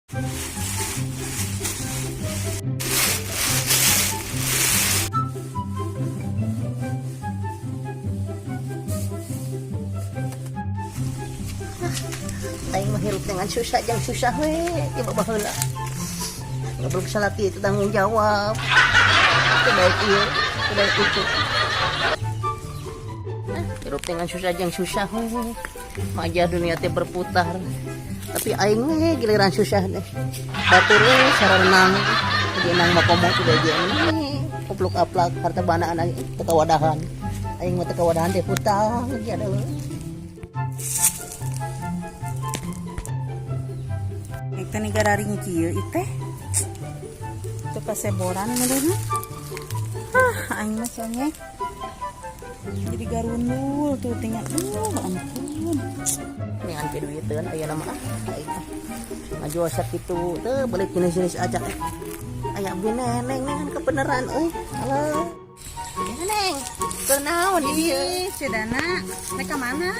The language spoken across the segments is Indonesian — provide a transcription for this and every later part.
Aing menghirup dengan susah jang susah we coba baheula. Ngobrol salaki itu tanggung jawab. Kebaik ieu, kebaik itu. Hirup dengan susah jang susah we. Maja dunia teh berputar. Tapi aing we giliran susah deh. Batur we sarenang. Jadi nang makomo teh dia ini. Kupluk aplak harta bana anak teu kawadahan. Aing mah teu kawadahan teh putang dia adalah. Kita negara ringkieu teh itu kaseboran modern. Aing mah soalnya jadi garundul tuh tinggal ampun Ningan ke duiteun aya nama aing ngajual sakitu teu balik jenis-jenis aja aya abdi neneng nengan kebeneran euy halo neneng keur naon ieu Cedana mereka mana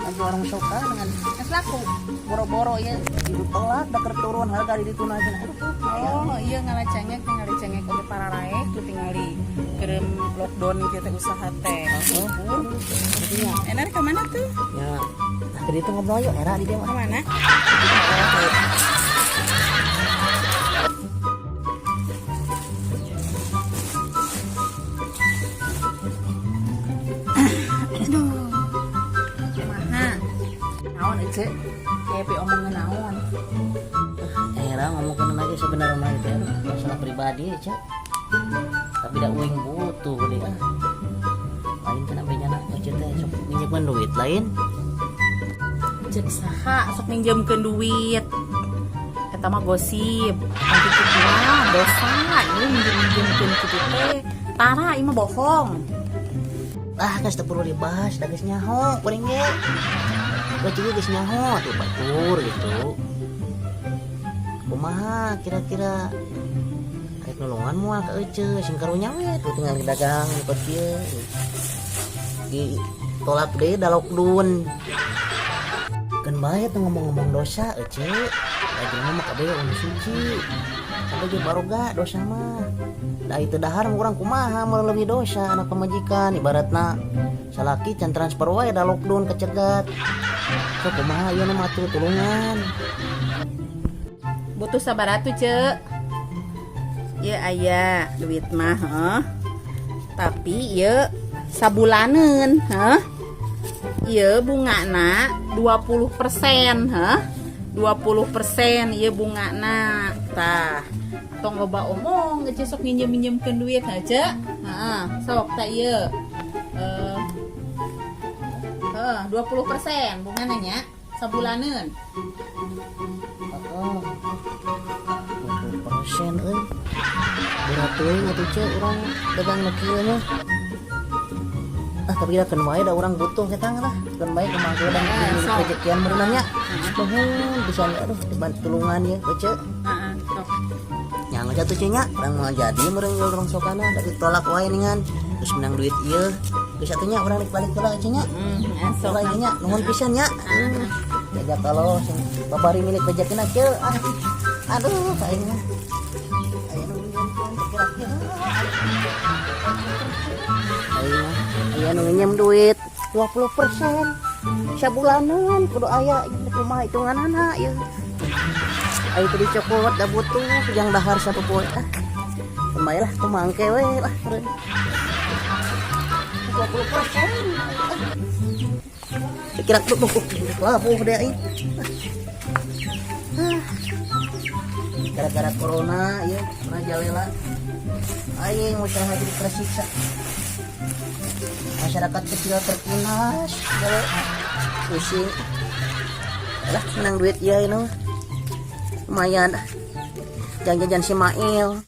lagi orang soka dengan es laku boro-boro ya hidup telat da keur turun harga di ditu najeun oh iya ngalacengek oge para raek tuh tingali kirim lockdown ieu teh usaha teh enak ka mana tuh ya tadi itu ngobrol yuk era di dia mah mana Cek, kayak omongin naon era ngomongin aja sebenarnya mah itu masalah pribadi ya cek tapi dah uing butuh gede lain kan abenya nak cek teh sok minjeman duit lain cek saha sok minjemkeun duit eta mah gosip nanti kumaha dosa ieu minjem-minjemkeun kitu teh tara ieu mah bohong geus teu perlu dibahas da geus nyaho kuring ge baju geus nyaho tuh batur gitu kumaha kira-kira rek nolongan moal ka ece sing karunya we tuh tinggal dagang di kieu di tolak deui da lockdown kan bae tuh ngomong-ngomong dosa ece lagi mah kabeh anu suci kabeh ge baroga dosa mah da itu dahar urang kumaha mun leuwih dosa anak pamajikan ibaratna salaki can transfer wae da lockdown kecegat so kumaha ieu mah atuh tulungan butuh sabar atuh cek ya aya duit mah tapi ya sabulaneun ieu bungana 20% 20% ieu bungana tah tong loba omong geus sok minjem-minjemkeun duit aja sok tah ieu 20% bungana nya sabulaneun. Oh. 20% euy. Berat euy atuh ceu urang dagang nu kieu nya. Tapi da keun wae da urang butuh kita lah. Keun bae kumaha dan rejekian meunang nya. Nuhun pisan aduh dibantu tulungan ye beuceu. Sok. Nya jatuh ceu nya, urang mau jadi meureun urang sokana da ditolak wae ningan. Terus menang duit ieu. Geus atunya urang balik heula cenah nya. Sok nya nuhun pisan nya. Jaga kalau sing babari milik rejekin aja aduh kayaknya aya nu nginjem duit 20% sabulanan kudu aya kumaha hitunganana ieu aya teh dicokot da butuh yang dahar sapopoe kembali lah kumangke we lah 20% kira tuh labuh deh aing gara-gara corona ya rajalela aing usaha jadi tersiksa masyarakat kecil tertindas kalau pusing lah menang duit ya ini lumayan jajan si Mail